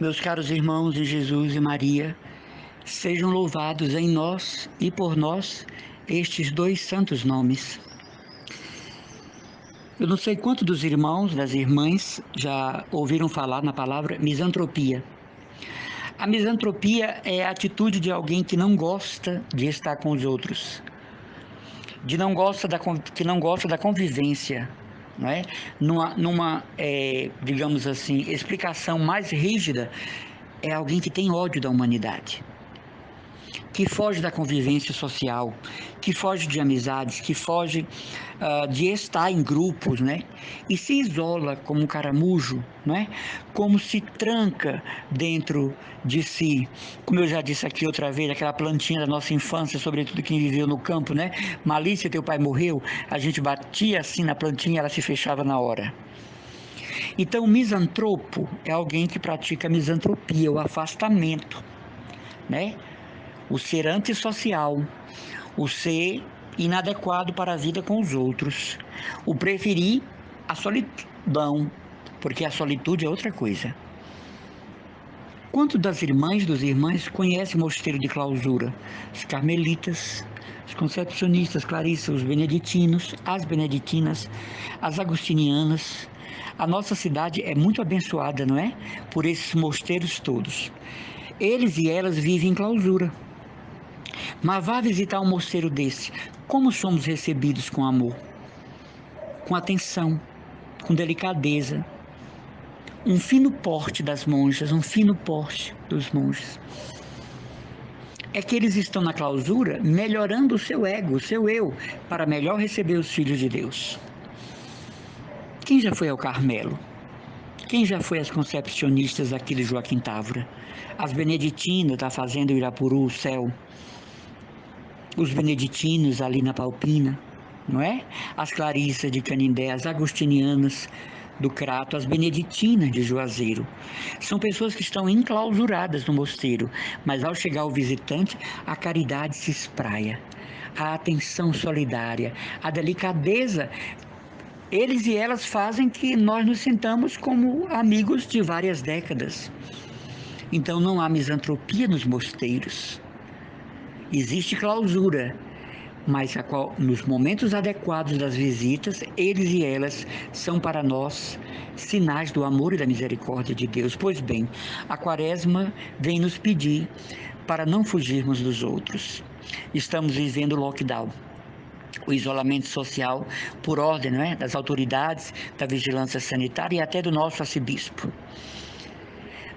Meus caros irmãos em Jesus e Maria, sejam louvados em nós e por nós estes dois santos nomes. Eu não sei quantos dos irmãos, das irmãs, já ouviram falar na palavra misantropia. A misantropia é a atitude de alguém que não gosta de estar com os outros, que não gosta da convivência, não é? Digamos assim, explicação mais rígida, é alguém que tem ódio da humanidade, que foge da convivência social, que foge de amizades, que foge de estar em grupos, né? E se isola como um caramujo, né? Como se tranca dentro de si. Como eu já disse aqui outra vez, aquela plantinha da nossa infância, sobretudo quem viveu no campo, né? Malícia, teu pai morreu, a gente batia assim na plantinha e ela se fechava na hora. Então, o misantropo é alguém que pratica a misantropia, o afastamento, né? O ser antissocial, o ser inadequado para a vida com os outros, o preferir a solidão, porque a solitude é outra coisa. Quanto das irmãs, dos irmãos conhecem o mosteiro de clausura? Os carmelitas, os concepcionistas, Clarissa, os beneditinos, as beneditinas, as agostinianas. A nossa cidade é muito abençoada, não é? Por esses mosteiros todos. Eles e elas vivem em clausura. Mas vá visitar um mosteiro desse. Como somos recebidos com amor, com atenção, com delicadeza. Um fino porte das monjas, um fino porte dos monges. É que eles estão na clausura melhorando o seu ego, o seu eu, para melhor receber os filhos de Deus. Quem já foi ao Carmelo? Quem já foi às concepcionistas aqui de Joaquim Távora? As beneditinas da Fazenda Irapuru, o céu. Os beneditinos ali na Palpina, não é? As Clarissas de Canindé, as agostinianas do Crato, as beneditinas de Juazeiro. São pessoas que estão enclausuradas no mosteiro, mas ao chegar o visitante, a caridade se espraia, a atenção solidária, a delicadeza. Eles e elas fazem que nós nos sintamos como amigos de várias décadas. Então não há misantropia nos mosteiros. Existe clausura, mas nos momentos adequados das visitas, eles e elas são para nós sinais do amor e da misericórdia de Deus. Pois bem, a Quaresma vem nos pedir para não fugirmos dos outros. Estamos vivendo o lockdown, o isolamento social por ordem, não é? Das autoridades, da vigilância sanitária e até do nosso arcebispo.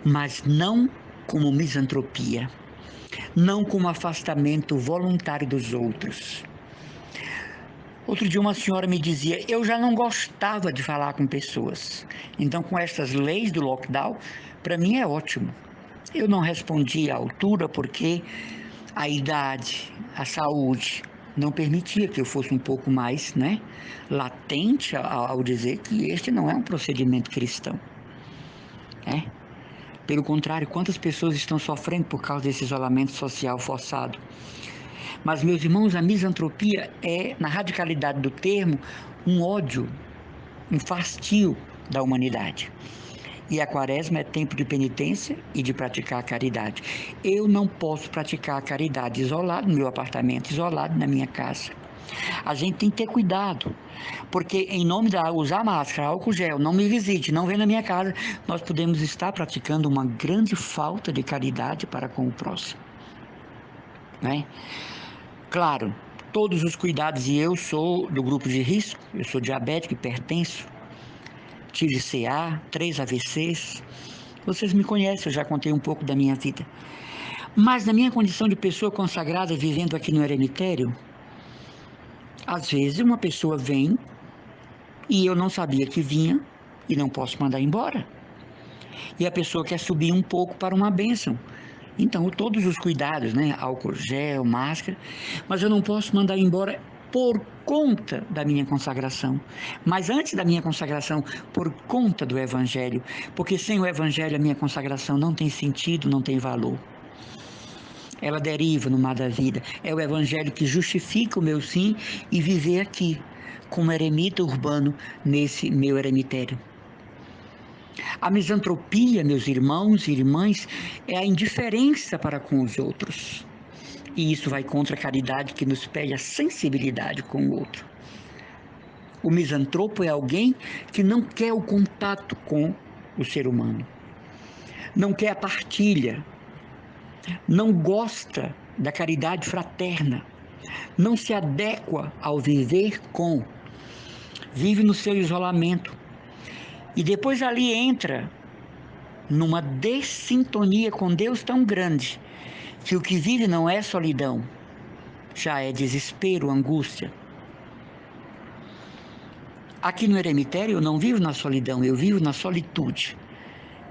Mas não como misantropia. Não como afastamento voluntário dos outros. Outro dia uma senhora me dizia, eu já não gostava de falar com pessoas. Então, com essas leis do lockdown, para mim é ótimo. Eu não respondi à altura porque a idade, a saúde não permitia que eu fosse um pouco mais, né, latente ao dizer que este não é um procedimento cristão. Pelo contrário, quantas pessoas estão sofrendo por causa desse isolamento social forçado? Mas, meus irmãos, a misantropia é, na radicalidade do termo, um ódio, um fastio da humanidade. E a Quaresma é tempo de penitência e de praticar a caridade. Eu não posso praticar a caridade isolado no meu apartamento, isolado na minha casa. A gente tem que ter cuidado, porque em nome da usar máscara, álcool gel, não me visite, não venha na minha casa, nós podemos estar praticando uma grande falta de caridade para com o próximo, né? Claro, todos os cuidados, e eu sou do grupo de risco, eu sou diabético, hipertenso, tive CA, 3 AVCs, vocês me conhecem, eu já contei um pouco da minha vida. Mas na minha condição de pessoa consagrada, vivendo aqui no eremitério, às vezes uma pessoa vem e eu não sabia que vinha e não posso mandar embora. E a pessoa quer subir um pouco para uma bênção. Então, todos os cuidados, né? Álcool gel, máscara, mas eu não posso mandar embora por conta da minha consagração. Mas antes da minha consagração, por conta do Evangelho. Porque sem o Evangelho a minha consagração não tem sentido, não tem valor. Ela deriva no mar da vida. É o Evangelho que justifica o meu sim e viver aqui, como eremita urbano, nesse meu eremitério. A misantropia, meus irmãos e irmãs, é a indiferença para com os outros. E isso vai contra a caridade, que nos pede a sensibilidade com o outro. O misantropo é alguém que não quer o contato com o ser humano, não quer a partilha, não gosta da caridade fraterna, não se adequa ao viver com, vive no seu isolamento e depois ali entra numa dessintonia com Deus tão grande que o que vive não é solidão, já é desespero, angústia. Aqui no eremitério eu não vivo na solidão, eu vivo na solitude,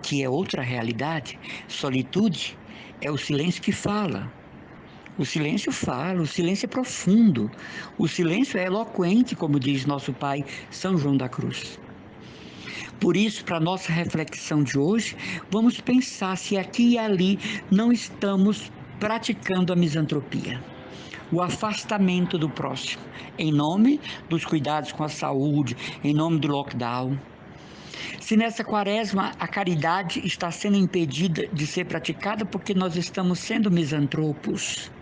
que é outra realidade. Solitude é o silêncio que fala. O silêncio fala, o silêncio é profundo, o silêncio é eloquente, como diz nosso pai São João da Cruz. Por isso, para a nossa reflexão de hoje, vamos pensar se aqui e ali não estamos praticando a misantropia, o afastamento do próximo, em nome dos cuidados com a saúde, em nome do lockdown. Se nessa quaresma a caridade está sendo impedida de ser praticada porque nós estamos sendo misantropos,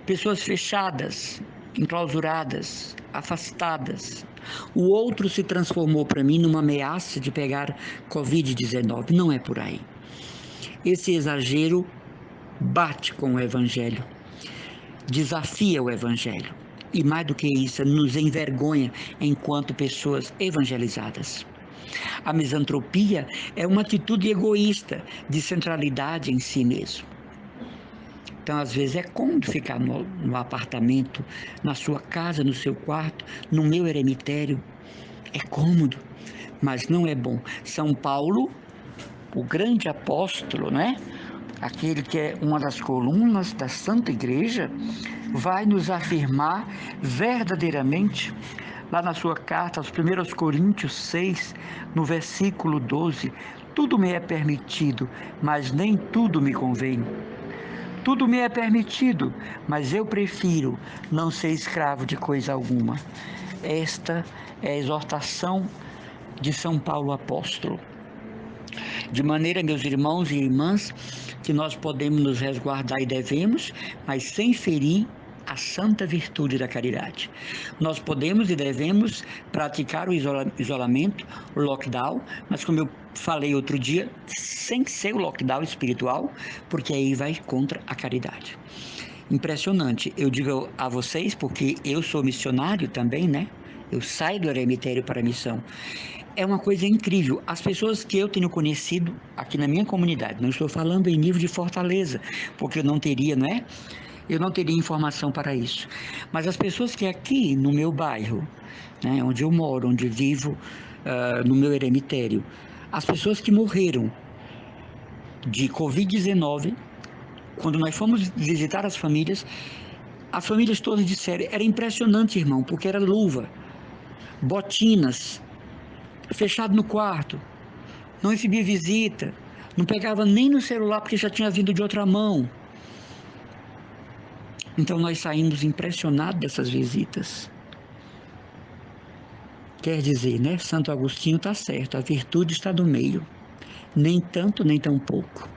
pessoas fechadas, enclausuradas, afastadas. O outro se transformou para mim numa ameaça de pegar Covid-19. Não é por aí. Esse exagero bate com o Evangelho, desafia o Evangelho. E mais do que isso, nos envergonha enquanto pessoas evangelizadas. A misantropia é uma atitude egoísta, de centralidade em si mesmo. Então, às vezes, é cômodo ficar no apartamento, na sua casa, no seu quarto, no meu eremitério. É cômodo, mas não é bom. São Paulo, o grande apóstolo, né? Aquele que é uma das colunas da Santa Igreja, vai nos afirmar verdadeiramente, lá na sua carta aos 1 Coríntios 6, no versículo 12, tudo me é permitido, mas nem tudo me convém. Tudo me é permitido, mas eu prefiro não ser escravo de coisa alguma. Esta é a exortação de São Paulo apóstolo. De maneira, meus irmãos e irmãs, que nós podemos nos resguardar e devemos, mas sem ferir a santa virtude da caridade. Nós podemos e devemos praticar o isolamento, o lockdown, mas como eu falei outro dia, sem ser o lockdown espiritual, porque aí vai contra a caridade. Impressionante, eu digo a vocês, porque eu sou missionário também, né? Eu saio do eremitério para a missão. É uma coisa incrível. As pessoas que eu tenho conhecido aqui na minha comunidade, não estou falando em nível de Fortaleza, porque eu não teria, não é? Eu não teria informação para isso. Mas as pessoas que aqui no meu bairro, né, onde eu moro, onde vivo, no meu eremitério, as pessoas que morreram de Covid-19, quando nós fomos visitar as famílias todas disseram, era impressionante, irmão, porque era luva, botinas, fechado no quarto, não recebia visita, não pegava nem no celular porque já tinha vindo de outra mão. Então nós saímos impressionados dessas visitas. Quer dizer, né? Santo Agostinho está certo, a virtude está no meio. Nem tanto, nem tão pouco.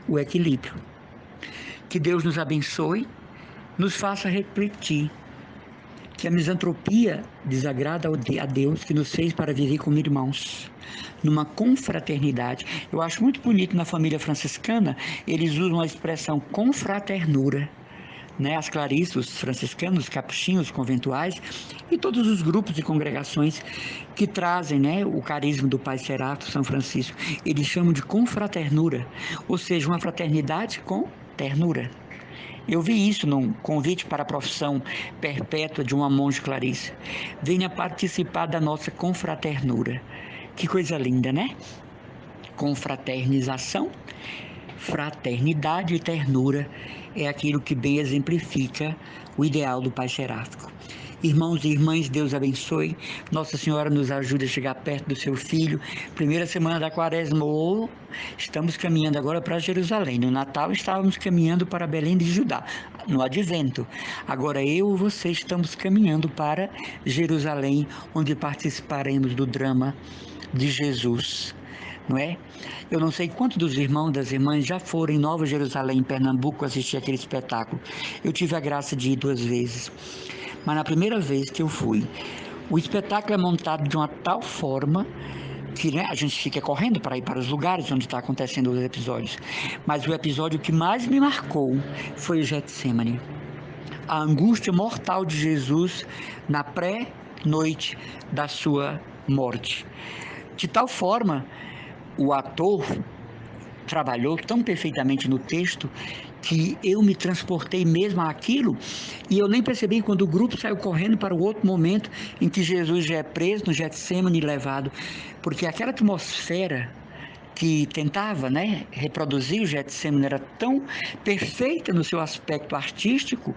O equilíbrio. Que Deus nos abençoe, nos faça refletir que a misantropia desagrada a Deus, que nos fez para viver como irmãos, numa confraternidade. Eu acho muito bonito na família franciscana, eles usam a expressão confraternura. Né, as clarissas, os franciscanos, os capuchinhos, os conventuais e todos os grupos e congregações que trazem, né, o carisma do Pai Serato, São Francisco, eles chamam de confraternura, ou seja, uma fraternidade com ternura. Eu vi isso num convite para a profissão perpétua de uma monja Clarissa. Venha participar da nossa confraternura. Que coisa linda, né? Confraternização, fraternidade e ternura é aquilo que bem exemplifica o ideal do Pai Seráfico. Irmãos e irmãs, Deus abençoe. Nossa Senhora nos ajude a chegar perto do seu Filho. Primeira semana da Quaresma, estamos caminhando agora para Jerusalém. No Natal estávamos caminhando para Belém de Judá, no Advento. Agora eu e você estamos caminhando para Jerusalém, onde participaremos do drama de Jesus não é? Eu não sei quantos dos irmãos e das irmãs já foram em Nova Jerusalém, em Pernambuco, assistir aquele espetáculo. Eu tive a graça de ir 2 vezes, mas na primeira vez que eu fui, o espetáculo é montado de uma tal forma que, né, a gente fica correndo para ir para os lugares onde está acontecendo os episódios. Mas o episódio que mais me marcou foi o Getsemane. A angústia mortal de Jesus na pré-noite da sua morte. De tal forma, o ator trabalhou tão perfeitamente no texto que eu me transportei mesmo àquilo e eu nem percebi quando o grupo saiu correndo para o outro momento em que Jesus já é preso no Getsemane e levado, porque aquela atmosfera que tentava, né, reproduzir o Getsemane era tão perfeita no seu aspecto artístico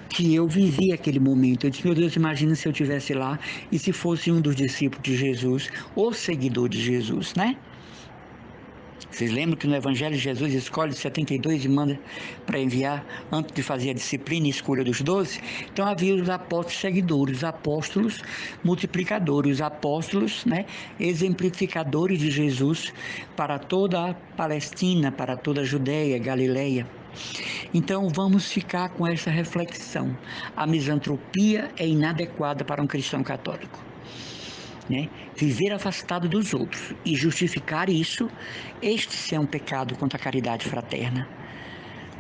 que eu vivi aquele momento. Eu disse, meu Deus, imagina se eu estivesse lá e se fosse um dos discípulos de Jesus ou seguidor de Jesus, né? Vocês lembram que no Evangelho Jesus escolhe 72 e manda para enviar antes de fazer a disciplina e escolha dos 12? Então havia os apóstolos seguidores, os apóstolos multiplicadores, os apóstolos, né, exemplificadores de Jesus para toda a Palestina, para toda a Judéia, Galileia. Então vamos ficar com essa reflexão. A misantropia é inadequada para um cristão católico. Né? Viver afastado dos outros e justificar isso, este é um pecado contra a caridade fraterna.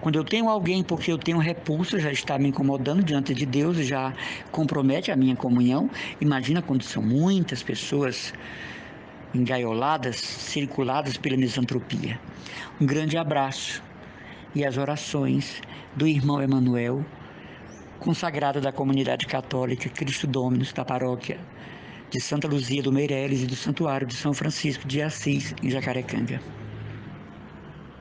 Quando eu tenho alguém porque eu tenho repulsa, já está me incomodando diante de Deus, já compromete a minha comunhão. Imagina quando são muitas pessoas engaioladas, circuladas pela misantropia. Um grande abraço e as orações do irmão Emanuel, consagrado da comunidade católica Cristo Dominus da paróquia de Santa Luzia do Meireles e do Santuário de São Francisco de Assis, em Jacarecanga.